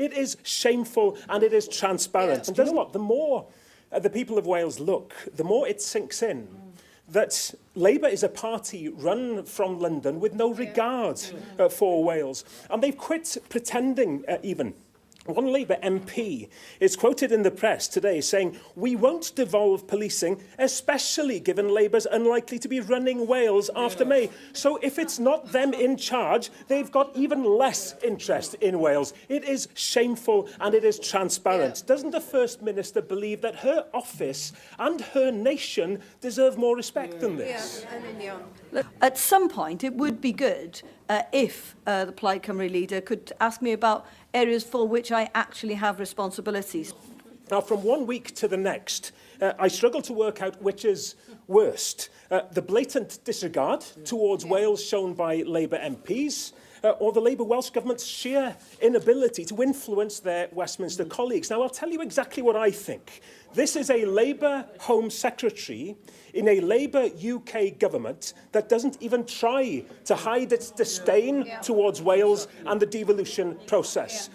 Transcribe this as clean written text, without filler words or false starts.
It is shameful and it is transparent. And you know what? The more the people of Wales look, the more it sinks in that Labour is a party run from London with no regard for Wales. And they've quit pretending even. One Labour MP is quoted in the press today saying, "We won't devolve policing, especially given Labour's unlikely to be running Wales after May." So if it's not them in charge, they've got even less interest in Wales. It is shameful and it is transparent. Doesn't the First Minister believe that her office and her nation deserve more respect than this? Look, at some point, it would be good if the Plaid Cymru leader could ask me about areas for which I actually have responsibilities. Now, from one week to the next, I struggle to work out which is worst. The blatant disregard towards Wales shown by Labour MPs, or the Labour Welsh Government's sheer inability to influence their Westminster colleagues. Now, I'll tell you exactly what I think. This is a Labour Home Secretary in a Labour UK government that doesn't even try to hide its disdain towards Wales and the devolution process.